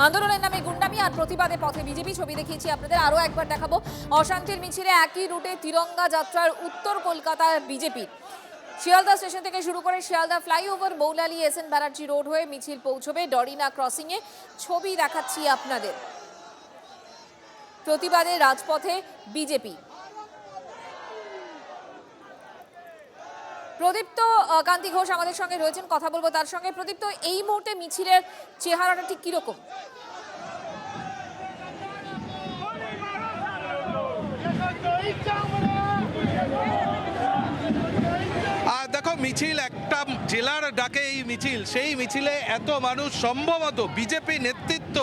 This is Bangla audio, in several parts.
আন্দোলনের নামে গুন্ডামি আর প্রতিবাদে পথে বিজেপি। ছবি দেখিয়েছি আপনাদের, আরও একবার দেখাবো। অশান্তির মিছিলে একই রুটে তিরঙ্গা যাত্রার উত্তর কলকাতার বিজেপি। শিয়ালদা স্টেশন থেকে শুরু করে Sealdah flyover, Moulali, S N Banerjee road হয়ে মিছিল পৌঁছবে ডরিনা ক্রসিংয়ে। ছবি দেখাচ্ছি আপনাদের। প্রতিবাদে রাজপথে বিজেপি। প্রদীপ্ত কান্তি ঘোষ আমাদের সঙ্গে রয়েছেন, কথা বলবো তার সঙ্গে। প্রদীপ্ত, এই মুহূর্তে মিছিলের চেহারাটা ঠিক কিরকম? দেখো, মিছিল একটা জেলার ডাকে এই মিছিল, সেই মিছিলে এত মানুষ সম্ভবত বিজেপি নেতৃত্ব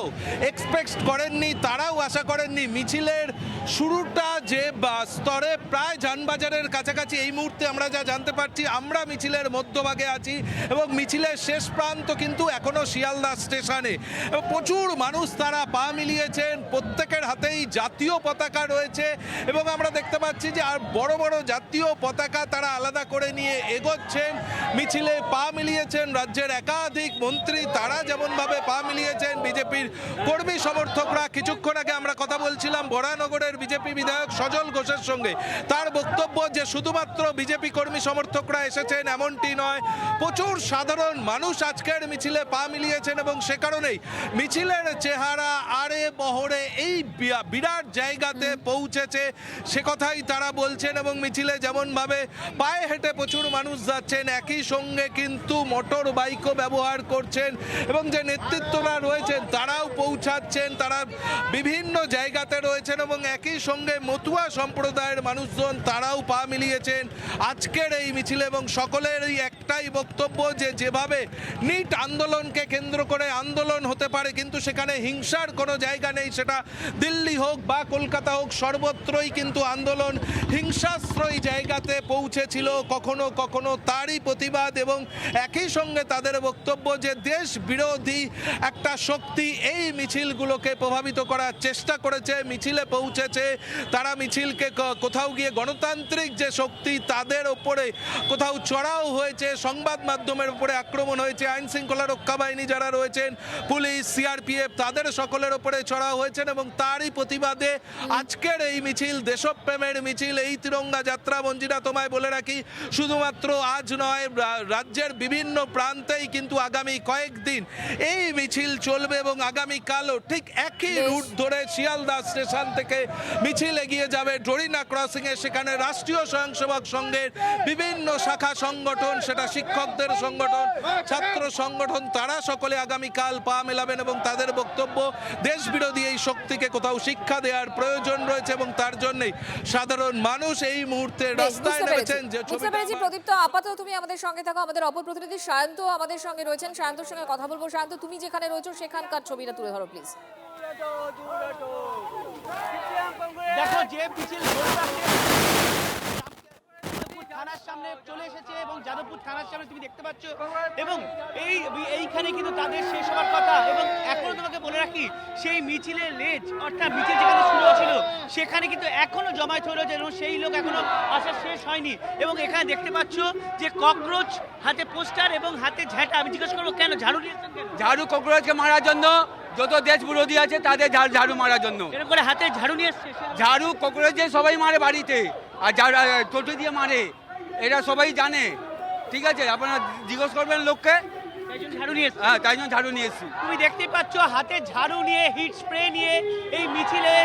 এক্সপেক্ট করেননি, তারাও আশা করেননি। মিছিলের শুরুটা যে স্তরে প্রায় যানবাজারের কাছাকাছি, এই মুহূর্তে আমরা যা জানতে পারছি, আমরা মিছিলের মধ্যভাগে আছি এবং মিছিলের শেষ প্রান্ত কিন্তু এখনো শিয়ালদা স্টেশনে। প্রচুর মানুষ তারা পা মিলিয়েছেন, প্রত্যেকের হাতেই জাতীয় পতাকা রয়েছে এবং আমরা দেখতে পাচ্ছি যে আর বড় বড় জাতীয় পতাকা তারা আলাদা করে নিয়ে এগোচ্ছেন। মিছিলে পা মিলিয়েছেন রাজ্যের একাধিক মন্ত্রী, তারা যেমনভাবে পা মিলিয়েছেন। বিজেপির কর্মী সমর্থকরা, কিছুক্ষণ আগে আমরা কথা বলছিলাম বরানগরের বিজেপি বিধায়ক সজল ঘোষের সঙ্গে, তার বক্তব্য যে শুধুমাত্র বিজেপি কর্মী সমর্থকরা এসেছেন এমনটি নয়, প্রচুর সাধারণ মানুষ আজকের মিছিলে পা মিলিয়েছেন এবং সে কারণেই মিছিলের চেহারা আরে বহরে এই বিরাট জায়গাতে পৌঁছেছে, সে কথাই তারা বলছেন। এবং মিছিলে যেমনভাবে পায়ে হেঁটে প্রচুর মানুষ যাচ্ছেন, একই সঙ্গে কিন্তু মোটর বাইকও ব্যবহার করছেন এবং যে নেতৃত্বরা রয়েছেন তারাও পৌঁছাচ্ছেন, তারা বিভিন্ন জায়গাতে রয়েছেন এবং একই সঙ্গে মতুয়া সম্প্রদায়ের মানুষজন তারাও পা মিলিয়েছেন আজকের এই মিছিলে। এবং সকলের এই একটাই বক্তব্য যে যেভাবে নিট আন্দোলনকে কেন্দ্র করে আন্দোলন হতে পারে কিন্তু সেখানে হিংসার কোনো জায়গা নেই, সেটা দিল্লি হোক বা কলকাতা হোক, সর্বত্রই কিন্তু আন্দোলন হিংসাশ্রয়ী জায়গাতে পৌঁছেছিল কখনো কখনো, তারই প্রতিবাদ। এবং একই সঙ্গে তাদের বক্তব্য যে দেশ বিরোধী একটা শক্তি এই মিছিলগুলোকে প্রভাবিত করার চেষ্টা করেছে, মিছিলে পৌঁছেছে তারা। মিছিলকে কোথাও গিয়ে গণতান্ত্রিক যে শক্তি তাদের ওপরে কোথাও চড়াও হয়েছে, সংবাদ মাধ্যমের উপরে আক্রমণ হয়েছে, আইন শৃঙ্খলা রক্ষা বাহিনী যারা রয়েছেন, পুলিশ, সিআরপিএফ, তাদের সকলের ওপরে চড়াও হয়েছেন এবং তারই প্রতিবাদে আজকের এই মিছিল দেশপ্রেমের মিছিল, এই তিরঙ্গা যাত্রা। মঞ্জিরা, তোমায় বলে রাখি, শুধুমাত্র আজ নয়, রাজ্যের বিভিন্ন প্রান্তেই কিন্তু আগামী কয়েকদিন এই মিছিল চলবে এবং আগামীকালও ঠিক একই রুট ধরে শিয়ালদা স্টেশন থেকে মিছিল এগিয়ে যাবে ডরিনা ক্রসিংয়ে। সেখানে রাষ্ট্রীয় স্বয়ংসেবক সংঘের বিভিন্ন শাখা সংগঠন, সেটা শিক্ষকদের সংগঠন, ছাত্র সংগঠন, তারা সকলে আগামীকাল পা মেলাবেন এবং তাদের বক্তব্য দেশ বিরোধী এই শক্তিকে কোথাও শিক্ষা দেওয়ার প্রয়োজন রয়েছে এবং তার জন্যই সাধারণ মানুষ এই মুহূর্তে রাস্তায় নেমেছেন। যে প্রদীপ্ত, আপাতত তুমি আমাদের সঙ্গে থাকো। আমাদের অপর প্রতিনিধি সায়ন্ত আমাদের সঙ্গে রয়েছেন, সায়ন্তর সঙ্গে কথা বলবো। সায়ন্ত, তুমি যেখানে রয়েছো সেখানকার ছবিটা তুলে ধরো প্লিজ। দেখো, যে মিছিল থানার সামনে চলে এসেছে এবং যাদবপুর থানার সামনে তুমি দেখতে পাচ্ছ এবং এইখানে কিন্তু তাদের শেষ হওয়ার কথা। এবং এখনো তোমাকে বলে রাখি, সেই মিছিলের লেজ অর্থাৎ মিছিল যেখানে শুরু হয়েছিল সেখানে কিন্তু এখনো জমায়েত হয়ে রয়েছে এবং সেই লোক এখনো আসা শেষ হয়নি। এবং এখানে দেখতে পাচ্ছ যে ককরোচ, হাতে পোস্টার এবং হাতে ঝাঁটা। আমি জিজ্ঞেস করবো কেন ঝাড়ু নিয়েছেন? ঝাড়ু ককরোচকে মারার জন্য, যত দেশ বিরোধী আছে তাদের ঝাড়ু মারার জন্য। এরকম করে হাতে ঝাড়ু নিয়ে এসছে। ঝাড়ু ককরোচ সবাই মারে বাড়িতে, আর টোটো দিয়ে মারে, এটা সবাই জানে। ঠিক আছে, আপনারা জিজ্ঞেস করবেন লোককে। হ্যাঁ, তাই জন্য ঝাড়ু নিয়ে এসেছি। তুমি দেখতেই পাচ্ছ হাতে ঝাড়ু নিয়ে, হিট স্প্রে নিয়ে এই মিছিলে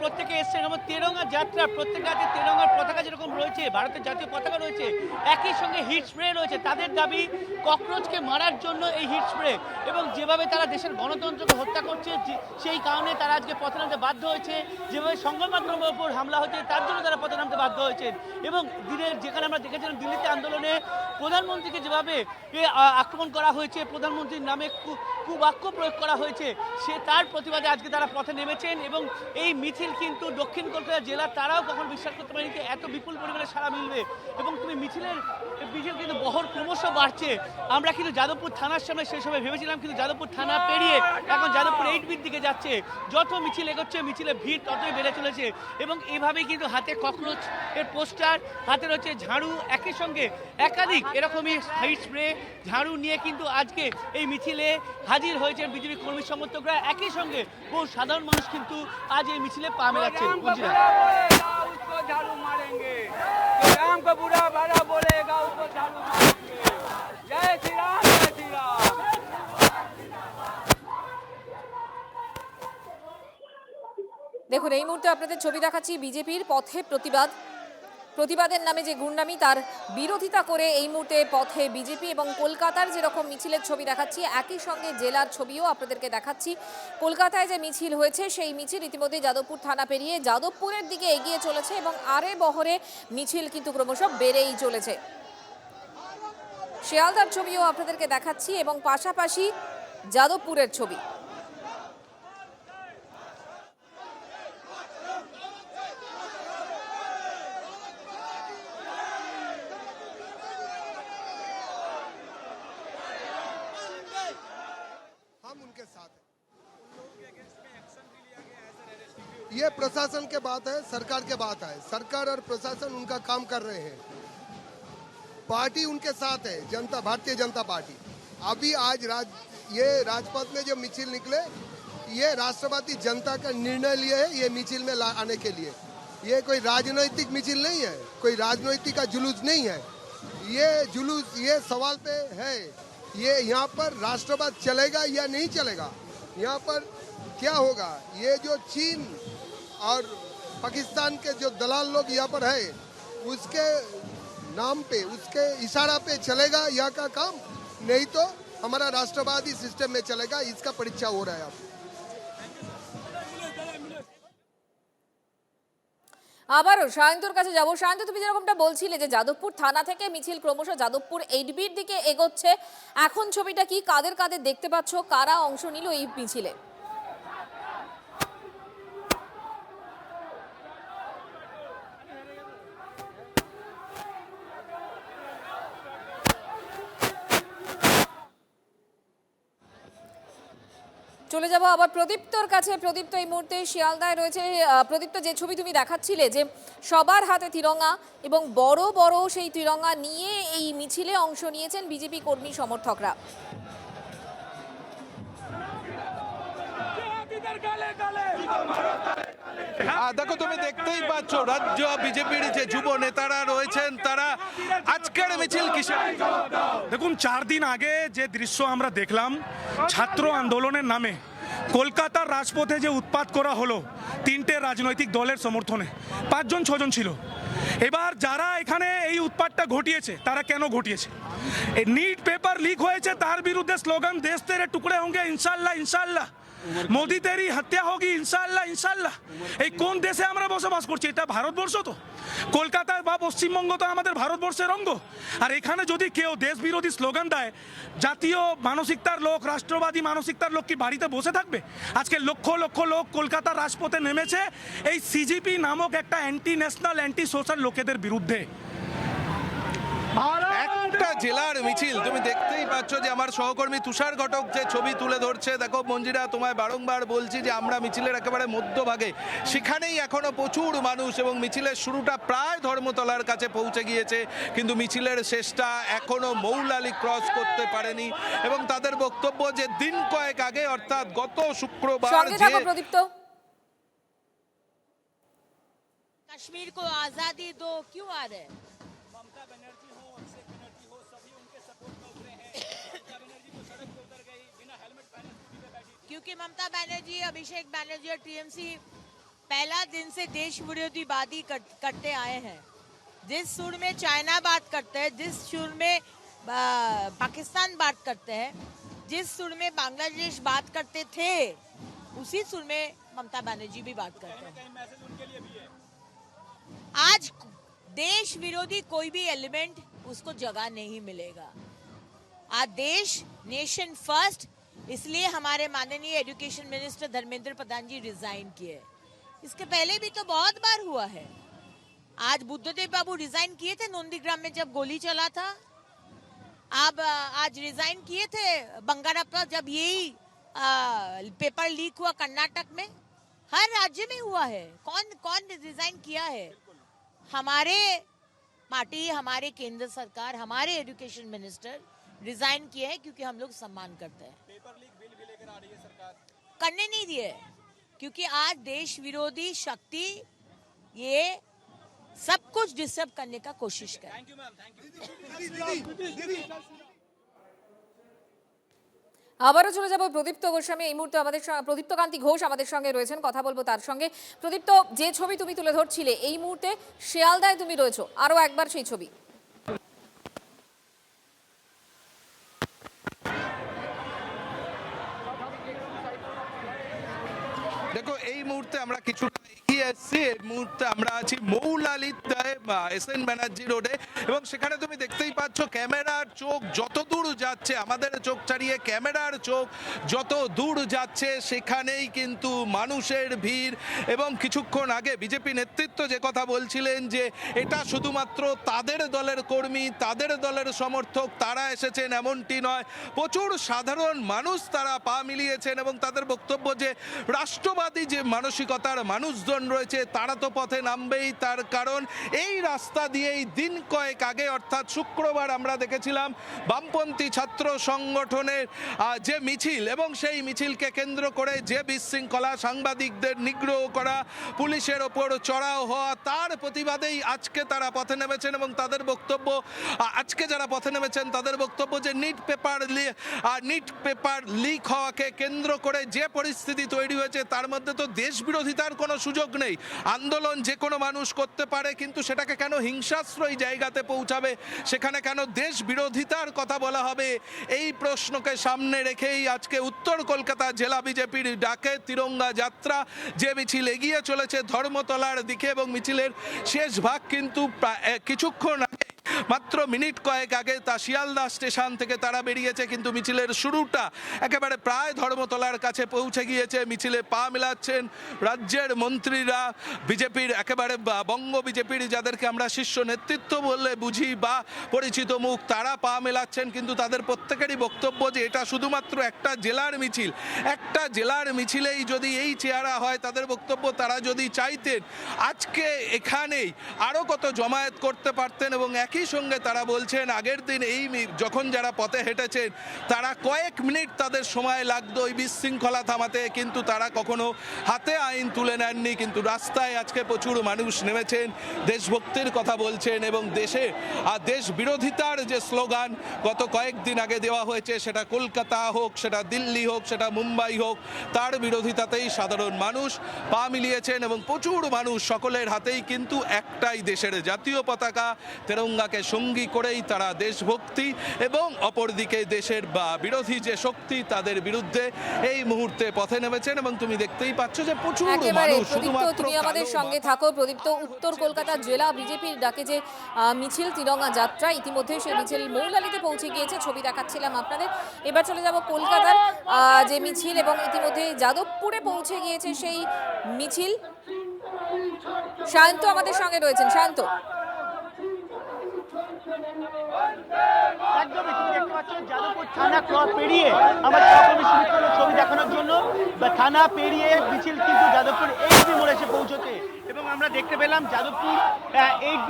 প্রত্যেকে এসছে। যেমন তেরঙ্গা যাত্রা, প্রত্যেকের হাতে তেরঙ্গার পতাকা যেরকম রয়েছে, ভারতের জাতীয় পতাকা রয়েছে, একই সঙ্গে হিট স্প্রে রয়েছে। তাদের দাবি ককরোচকে মারার জন্য এই হিট স্প্রে। এবং যেভাবে তারা দেশের গণতন্ত্রকে হত্যা করছে সেই কারণে তারা আজকে পথে নামতে বাধ্য হয়েছে। যেভাবে সংবাদ মাধ্যমের উপর হামলা হচ্ছে তার জন্য তারা পথে নামতে বাধ্য হয়েছে। এবং দিনের যেখানে আমরা দেখেছিলাম দিল্লিতে আন্দোলনে প্রধানমন্ত্রীকে যেভাবে আক্রমণ করা হয়েছে, প্রধানমন্ত্রীর নামে কুবাক্য প্রয়োগ করা হয়েছে, তার প্রতিবাদে আজকে তারা পথে নেমেছেন। এবং এই মিছিল কিন্তু দক্ষিণ কলকাতা জেলা, তারাও কখন বিশ্বাস করতে পারেনি এত বিপুল পরিমাণে সাড়া মিলবে। এবং তুমি মিছিলের মিছিল কিন্তু বহর ক্রমশ বাড়ছে। আমরা কিন্তু যাদবপুর থানার সামনে শেষ হবে ভেবেছিলাম, কিন্তু যাদবপুর থানা পেরিয়ে এখন যাদবপুর 8B দিকে যাচ্ছে। যত মিছিল এগোচ্ছে মিছিলের ভিড় ততই বেড়ে চলেছে এবং এভাবেই কিন্তু হাতে ককরোচ এর পোস্টার, হাতে রয়েছে ঝাড়ু, একই সঙ্গে একাধিক এরকমই হাইট স্প্রে ঝাড়ু নিয়ে কিন্তু আজকে এই মিছিলে হাজির হয়েছেন বিজেপি কর্মী সমর্থকরা। একই সঙ্গে বহু সাধারণ মানুষ কিন্তু আজ এই মিছিলে পা মেলাচ্ছেন। झाड़ू मारेंगे, जो राम का बुरा भला बोलेगा उसको झाड़ू मारेंगे। जय श्री राम, जय श्री राम। দেখুন এই মুহূর্তে আপনাদের ছবি দেখাচ্ছি বিজেপির পথে প্রতিবাদের নামে যে গুন্ডামি তার বিরোধিতা করে এই মুহূর্তে পথে বিজেপি এবং কলকাতার যেরকম মিছিলের ছবি দেখাচ্ছি একই সঙ্গে জেলার ছবিও আপনাদেরকে দেখাচ্ছি। কলকাতায় যে মিছিল হয়েছে সেই মিছিল ইতিমধ্যে যাদবপুর থানা পেরিয়ে যাদবপুরের দিকে এগিয়ে চলেছে এবং আরে বহরে মিছিল কিন্তু ক্রমশ বেড়েই চলেছে। শিয়ালদার ছবিও আপনাদেরকে দেখাচ্ছি এবং পাশাপাশি যাদবপুরের ছবি। हम उनके साथ हैं। ये प्रशासन के बात है, सरकार के बात है। सरकार और प्रशासन उनका काम कर रहे हैं। पार्टी उनके साथ है, जनता भारतीय जनता पार्टी। अभी आज ये राजपथ में जो मिছিল निकले, ये राष्ट्रवादी जनता का निर्णय लिए है ये मिছিল में आने के लिए। ये कोई राजनैतिक मिছিল नहीं है, कोई राजनैतिक का जुलूस नहीं है। ये जुलूस ये सवाल पे है, ये यहाँ पर राष्ट्रवाद चलेगा या नहीं चलेगा, यहाँ पर क्या होगा। ये जो चीन और पाकिस्तान के जो दलाल लोग यहाँ पर है उसके नाम पे, उसके इशारा पे चलेगा यहाँ का काम, नहीं तो हमारा राष्ट्रवादी सिस्टम में चलेगा। इसका परीक्षा हो रहा है अब। আবারও সায়ন্তর কাছে যাব। সায়ন্ত, তুমি যেরকমটা বলছিলে যে যাদবপুর থানা থেকে মিছিল ক্রমশ যাদবপুর 8Bর দিকে এগোচ্ছে, এখন ছবিটা কি, কাদের কাদের দেখতে পাচ্ছ, কারা অংশ নিল এই মিছিলে? চলে যাব আবার প্রদীপ্তর কাছে। প্রদীপ্ত এই মুহূর্তে শিয়ালদায় রয়েছে। প্রদীপ্ত, যে ছবি তুমি দেখাচ্ছিলে যে সবার হাতে তিরঙ্গা এবং বড় বড় সেই তিরঙ্গা নিয়ে এই মিছিলে অংশ নিয়েছেন বিজেপি কর্মী সমর্থকরা। দেখো তুমি দেখতেই পাচ্ছ রাজ্য বিজেপির যে যুব নেতারা রয়েছেন তারা আজকের মিছিল কিসের। দেখুন 4 দিন আগে যে দৃশ্য আমরা দেখলাম ছাত্র আন্দোলনের নামে কলকাতার রাজপথে যে উৎপাত করা হলো 3টে রাজনৈতিক দলের সমর্থনে, 5 জন 6 জন ছিল। এবার যারা এখানে এই উৎপাতটা ঘটিয়েছে তারা কেন ঘটিয়েছে? नीट पेपर लीक হয়েছে তার বিরুদ্ধে স্লোগান দেশ তেরে টুকরে হোঙ্গে ইনশাআল্লাহ ইনশাআল্লাহ, মোদি তেরি হত্যা হোগি ইনশাআল্লাহ ইনশাআল্লাহ। এই কোন দেশে আমরা বসবাস করছি? এটা ভারতবর্ষ তো? কলকাতা বা পশ্চিমবঙ্গ তো আমাদের ভারতবর্ষের অঙ্গ। আর এখানে যদি কেউ দেশ বিরোধী স্লোগান দেয়, জাতীয় মানসিকতার লোক, রাষ্ট্রবাদী মানসিকতার লোক কি বাড়িতে বসে থাকবে? আজকে লক্ষ লক্ষ লোক কলকাতার রাজপথে নেমেছে এই সিজিপি নামক একটা অ্যান্টি ন্যাশনাল অ্যান্টি সোশ্যাল লোকেদের বিরুদ্ধে। একটা জেলার মিছিল তুমি দেখতেই পাচ্ছ যে আমার সহকর্মী তুষার ঘটক যে ছবি তুলে ধরছে। দেখো মঞ্জিরা, তোমায় বারংবার বলছি যে আমরা মিছিলের একেবারে মধ্যভাগে, সেখানেই এখনো প্রচুর মানুষ এবং মিছিলের শুরুটা প্রায় ধর্মতলার কাছে পৌঁছে গিয়েছে, কিন্তু মিছিলের শেষটা এখনো মৌলালি ক্রস করতে পারেনি এবং তাদের বক্তব্য যে দিন কয়েক আগে অর্থাৎ গত শুক্রবার যে প্রদীপ্ত कश्मीर को आजादी दो क्यों आ रहे हैं? क्योंकि ममता बनर्जी, अभिषेक बनर्जी और टीएमसी पहला दिन से देश विरोधी वादी करते आए हैं। जिस सुर में चाइना बात करते हैं, जिस सुर में पाकिस्तान बात करते हैं, जिस सुर में बांग्लादेश बात करते थे, उसी सुर में ममता बनर्जी भी बात करते हैं। आज देश विरोधी कोई भी एलिमेंट उसको जगह नहीं मिलेगा। आज देश नेशन फर्स्ट, इसलिए हमारे माननीय एजुकेशन मिनिस्टर धर्मेंद्र प्रधान जी रिजाइन किए। इसके पहले भी तो बहुत बार हुआ है। आज बुद्धदेव बाबू रिजाइन किए थे नंदीग्राम में जब गोली चला था। अब आज रिजाइन किए थे बंगारप्पा जब यही पेपर लीक हुआ कर्नाटक में। हर राज्य में हुआ है। कौन कौन रिजाइन किया है? हमारे पार्टी, हमारे केंद्र सरकार, हमारे एजुकेशन मिनिस्टर रिजाइन किए हैं क्योंकि हम लोग सम्मान करते हैं। पेपर लीक बिल भी लेकर आ रही है सरकार, करने नहीं दिए क्योंकि आज देश विरोधी शक्ति ये सब कुछ डिस्टर्ब करने का कोशिश करे। Thank you ma'am, thank you. আবারও চলে যাব প্রদীপ্ত গোস্বামী। এই মুহূর্তে আমাদের প্রদীপ্ত কান্তি ঘোষ আমাদের সঙ্গে রয়েছেন, কথা বলবো তার সঙ্গে। প্রদীপ্ত, যে ছবি তুমি তুলে ধরছিলে, এই মুহূর্তে শিয়ালদায় তুমি রয়েছো, আরো একবার সেই ছবি। দেখো, এই মুহূর্তে আমরা কিছুটা এগিয়ে এসেছি। এই মুহূর্তে আমরা আছি মৌলালিতে এসএন ব্যানার্জি রোডে, এবং সেখানে তুমি দেখতেই পাচ্ছ ক্যামেরার চোখ যত দূর যাচ্ছে, আমাদের চোখ ছাড়িয়ে ক্যামেরার চোখ যত দূর যাচ্ছে, সেখানেই কিন্তু মানুষের ভিড়। এবং কিছুক্ষণ আগে বিজেপি নেতৃত্ব যে কথা বলছিলেন যে এটা শুধুমাত্র তাদের দলের কর্মী, তাদের দলের সমর্থক, তারা এসেছেন, এমনটি নয়। প্রচুর সাধারণ মানুষ তারা পা মিলিয়েছেন এবং তাদের বক্তব্য যে রাষ্ট্রবাদী যে মানসিকতার মানুষজন রয়েছে তারা তো পথে নামবেই। তার কারণ এই রাস্তা দিয়েই দিন কয়েক আগে অর্থাৎ শুক্রবার আমরা দেখেছিলাম বামপন্থী ছাত্র সংগঠনের যে মিছিল, এবং সেই মিছিলকে কেন্দ্র করে যে বিশৃঙ্খলা, সাংবাদিকদের নিগ্রহ করা, পুলিশের ওপর চড়াও হওয়া, তার প্রতিবাদেই আজকে তারা পথে নেমেছেন। এবং তাদের বক্তব্য, আজকে যারা পথে নেমেছেন তাদের বক্তব্য যে নিট পেপার লিক হওয়াকে কেন্দ্র করে যে পরিস্থিতি তৈরি হয়েছে তার মধ্যে তো দেশ বিরোধিতার কোনো সুযোগ নেই। আন্দোলন যে কোনো মানুষ করতে পারে, কিন্তু সেটাকে কেন হিংসাশ্রয়ী জায়গাতে পৌঁছাবে, সেখানে কেন দেশ বিরোধিতার কথা বলা হবে, এই প্রশ্নকে সামনে রেখেই আজকে উত্তর কলকাতা জেলা বিজেপির ডাকে তিরঙ্গা যাত্রা, যে মিছিল এগিয়ে চলেছে ধর্মতলার দিকে। এবং মিছিলের শেষ ভাগ কিন্তু কিছুক্ষণ আগে, মাত্র মিনিট কয়েক আগে তা শিয়ালদা স্টেশন থেকে তারা বেরিয়েছে, কিন্তু মিছিলের শুরুটা একেবারে প্রায় ধর্মতলার কাছে পৌঁছে গিয়েছে। মিছিলে পা মেলাচ্ছেন রাজ্যের মন্ত্রীরা, বিজেপির একেবারে বঙ্গ বিজেপির যাদেরকে আমরা শীর্ষ নেতৃত্ব বললে বুঝি বা পরিচিত মুখ, তারা পা মেলাচ্ছেন। কিন্তু তাদের প্রত্যেকেরই বক্তব্য যে এটা শুধুমাত্র একটা জেলার মিছিল, একটা জেলার মিছিলেই যদি এই চেহারা হয়, তাদের বক্তব্য তারা যদি চাইতেন আজকে এখানেই আরও কত জমায়েত করতে পারতেন। এবং একই সঙ্গে তারা বলছেন আগের দিন এই যখন যারা পথে হেঁটেছেন তারা কয়েক মিনিট তাদের সময় লাগতো এই বিশৃঙ্খলা থামাতে, কিন্তু তারা কখনো হাতে আইন তুলে নেননি। কিন্তু রাস্তায় আজকে প্রচুর মানুষ নেমেছেন, দেশভক্তির কথা বলছেন এবং দেশ বিরোধিতার যে স্লোগান গত কয়েকদিন আগে দেওয়া হয়েছে, সেটা কলকাতা হোক, সেটা দিল্লি হোক, সেটা মুম্বাই হোক, তার বিরোধিতাতেই সাধারণ মানুষ পা মিলিয়েছেন। এবং প্রচুর মানুষ, সকলের হাতেই কিন্তু একটাই দেশের জাতীয় পতাকা, তেরঙ্গাকে সঙ্গী করেই তারা দেশভক্তি এবং অপরদিকে দেশের বিরোধী যে শক্তি তাদের বিরুদ্ধে এই মুহূর্তে পথে নেমেছেন। এবং তুমি দেখতেই পাচ্ছ যে প্রচুর মানুষ, শুধুমাত্র তুমি আমাদের সঙ্গে থাকো। প্রদীপ্ত, উত্তর কলকাতা জেলা বিজেপির ডাকে যে মিছিল তিরঙ্গা যাত্রা, ইতিমধ্যে সেই মিছিল মৌলালিতে পৌঁছে গিয়েছে, ছবি দেখাচ্ছিলাম আপনাদের। এবার চলে যাব কলকাতার যে মিছিল, এবং ইতিমধ্যে যাদবপুরে পৌঁছে গিয়েছে সেই মিছিল। শান্ত আমাদের সঙ্গে রয়েছেন। শান্ত, একদমই তুমি দেখতে পাচ্ছ যাদবপুর থানা পেরিয়ে আমার সহকর্মী সুমিত্র ছবি দেখানোর জন্য থানা পেরিয়ে মিছিল কিন্তু যাদবপুর 8B মোড়ে এসে পৌঁছতে, এবং আমরা দেখতে পেলাম যাদবপুর 8B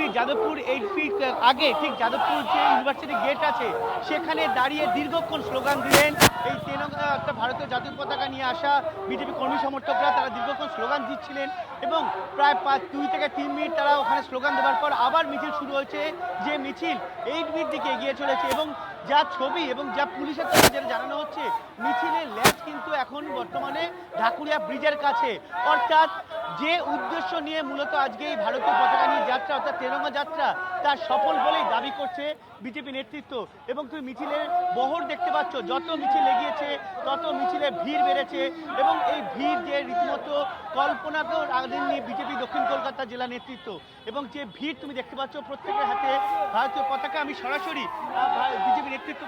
আগে ঠিক যাদবপুর যে ইউনিভার্সিটি গেট আছে সেখানে দাঁড়িয়ে দীর্ঘক্ষণ স্লোগান দিলেন এই তেরঙ্গা, একটা ভারতীয় জাতীয় পতাকা নিয়ে আসা বিজেপি কর্মী সমর্থকরা। তারা দীর্ঘক্ষণ স্লোগান দিচ্ছিলেন এবং প্রায় 2 থেকে 3 মিনিট তারা ওখানে স্লোগান দেওয়ার পর আবার মিছিল শুরু হয়েছে, যে মিছিল 8Bর দিকে এগিয়ে চলেছে। এবং যা ছবি এবং যা পুলিশের তরফে যেটা জানানো হচ্ছে, মিছিলের ল্যাচ কিন্তু এখন বর্তমানে ঢাকুরিয়া ব্রিজের কাছে। অর্থাৎ যে উদ্দেশ্য নিয়ে মূলত আজকে এই ভারতীয় পতাকা নিয়ে যাত্রা, অর্থাৎ তেরঙ্গা যাত্রা, তার সফল বলেই দাবি করছে বিজেপি নেতৃত্ব। এবং তুমি মিছিলের বহর দেখতে পাচ্ছ, যত মিছিল এগিয়েছে তত মিছিলের ভিড় বেড়েছে, এবং এই ভিড় যে রীতিমতো কল্পনাকেও রাখেননি বিজেপি দক্ষিণ কলকাতা জেলা নেতৃত্ব। এবং যে ভিড় তুমি দেখতে পাচ্ছ, প্রত্যেকের হাতে ভারতীয় পতাকা। আমি সরাসরি বিজেপি নেতৃত্ব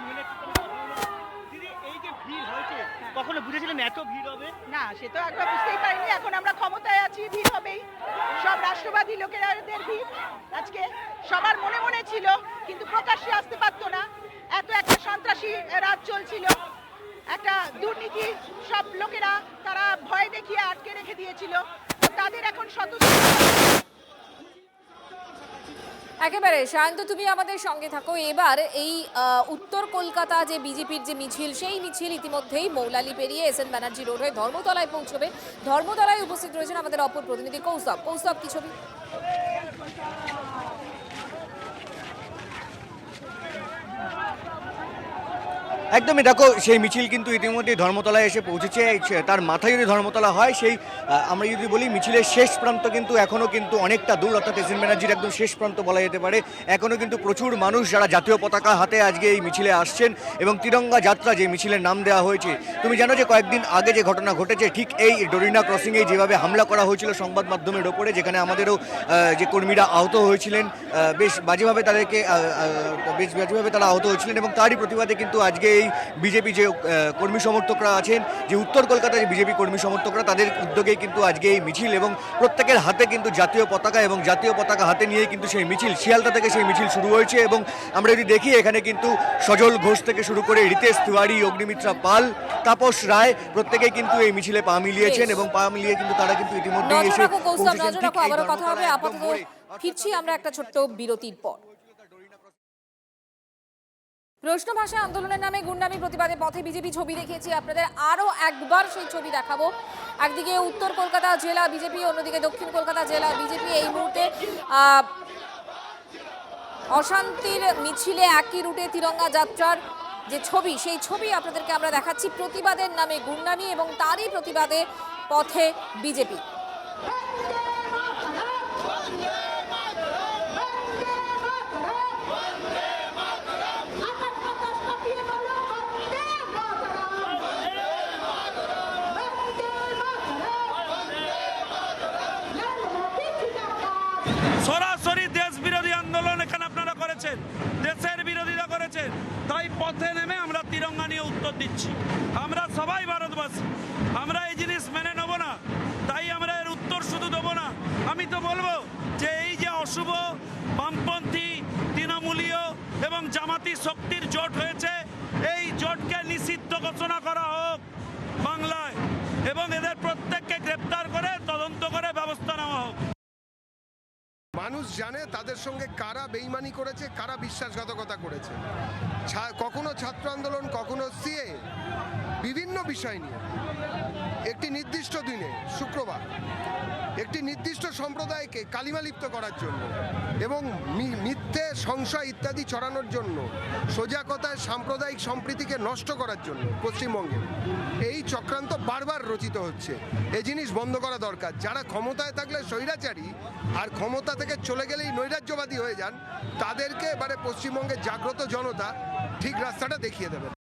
দিদি, এই যে ভিড় হয়েছে কখনো বুঝেছিলেন এত ভিড় হবে? না, সে তো একবার বুঝতেই পারিনি। এখন আমরা ক্ষমতায় আছি, ভিড় হবেই। সব রাষ্ট্রবাদী লোকেরাদের ভিড় আজকে সবার মনে মনে ছিল, কিন্তু প্রকাশ্যে আসতে পারতো না। এত একটা সন্ত্রাসী রাজ চলছিল, একটা দুর্নীতি, সব লোকেরা তারা ভয় দেখিয়ে আটকে রেখে দিয়েছিল। তো তাদের এখন একেবারে সায়ন্ত, তুমি আমাদের সঙ্গে থাকো। এবার এই উত্তর কলকাতা যে বিজেপির যে মিছিল, সেই মিছিল ইতিমধ্যেই মৌলালি পেরিয়ে এসএন ব্যানার্জি রোড হয়ে ধর্মতলায় পৌঁছবে। ধর্মতলায় উপস্থিত রয়েছেন আমাদের অপর প্রতিনিধি কৌস্তব। কৌস্তব, কি ছবি? একদমই, দেখো সেই মিছিল কিন্তু ইতিমধ্যে ধর্মতলায় এসে পৌঁছেছে। তার মাথায় যদি ধর্মতলা হয়, সেই আমরা যদি বলি মিছিলের শেষ প্রান্ত কিন্তু এখনও কিন্তু অনেকটা দূর, অর্থাৎ এসএন ব্যানার্জির একদম শেষ প্রান্ত বলা যেতে পারে। এখনও কিন্তু প্রচুর মানুষ যারা জাতীয় পতাকা হাতে আজকে এই মিছিলে আসছেন এবং তিরঙ্গা যাত্রা যে মিছিলের নাম দেওয়া হয়েছে। তুমি জানো যে কয়েকদিন আগে যে ঘটনা ঘটেছে, ঠিক এই ডোরিনা ক্রসিংয়ে যেভাবে হামলা করা হয়েছিল সংবাদ মাধ্যমের ওপরে, যেখানে আমাদেরও যে কর্মীরা আহত হয়েছিলেন, বেশ বাজেভাবে তারা আহত হয়েছিলেন, এবং তারই প্রতিবাদে কিন্তু আজকে এই বিজেপি যে কর্মী সমর্থকরা আছেন, যে উত্তর কলকাতার যে বিজেপি কর্মী সমর্থকরা, তাদের উদ্যোগেই কিন্তু আজকে এই মিছিল, এবং প্রত্যেকের হাতে কিন্তু জাতীয় পতাকা, এবং জাতীয় পতাকা হাতে নিয়েই কিন্তু সেই মিছিল শিয়ালদা থেকে সেই মিছিল শুরু হয়েছে। এবং আমরা যদি দেখি, এখানে কিন্তু সজল ঘোষ থেকে শুরু করে রিতেশ তিওয়ারি, অগ্নিমিত্রা পাল, তাপস রায়, প্রত্যেকেই কিন্তু এই মিছিলে পা মিলিয়েছেন, এবং পা মিলিয়ে কিন্তু তারা কিন্তু ইতিমধ্যে এসে পৌঁছেছেন। আবারও কথা হবে, আপাতত ফিরছি আমরা একটা ছোট্ট বিরতির পর। প্রশ্ন ভাষা আন্দোলনের নামে গুন্ডামি প্রতিবাদে পথে বিজেপি ছবি দেখিয়েছি আপনাদের, আরো একবার সেই ছবি দেখাবো। একদিকে উত্তর কলকাতা জেলা বিজেপি, অন্যদিকে দক্ষিণ কলকাতা জেলা বিজেপি এই মুহূর্তে অশান্তির মিছিলে একই রুটে তিরঙ্গা যাত্রার যে ছবি, সেই ছবি আপনাদেরকে আমরা দেখাচ্ছি। প্রতিবাদের নামে গুন্ডামি এবং তারই প্রতিবাদে পথে বিজেপি। সরাসরি দেশ বিরোধী আন্দোলন এখানে আপনারা করেছেন, দেশের বিরোধীরা করেছেন, তাই পথে নেমে আমরা তিরঙ্গা নিয়ে উত্তর দিচ্ছি। আমরা সবাই ভারতবাসী, আমরা এই জিনিস মেনে নেব না, তাই আমরা এর উত্তর শুধু দেবো না, আমি তো বলবো যে এই যে অশুভ বামপন্থী, তৃণমূলীয় এবং জামাতি শক্তির জোট হয়েছে, এই জোটকে নিষিদ্ধ ঘোষণা করা হোক বাংলায়, এবং এদের প্রত্যেককে গ্রেপ্তার করে তদন্ত করে ব্যবস্থা নেওয়া হোক। মানুষ জানে তাদের সঙ্গে কারা বেইমানি করেছে, কারা বিশ্বাসঘাতকতা করেছে। কখনো ছাত্র আন্দোলন, কখনো সিএ, বিভিন্ন বিষয় নিয়ে একটি নির্দিষ্ট দিনে, শুক্রবার, একটি নির্দিষ্ট সম্প্রদায়কে কালিমালিপ্ত করার জন্য এবং মিথ্যে সংশয় ইত্যাদি ছড়ানোর জন্য, সোজা কথায় সাম্প্রদায়িক সম্প্রীতিকে নষ্ট করার জন্য পশ্চিমবঙ্গে এই চক্রান্ত বারবার রচিত হচ্ছে। এই জিনিস বন্ধ করা দরকার। যারা ক্ষমতায় থাকলে স্বৈরাচারী আর ক্ষমতা থেকে চলে গেলেই নৈরাজ্যবাদী হয়ে যান, তাদেরকে এবারে পশ্চিমবঙ্গের জাগ্রত জনতা ঠিক রাস্তাটা দেখিয়ে দেবেন।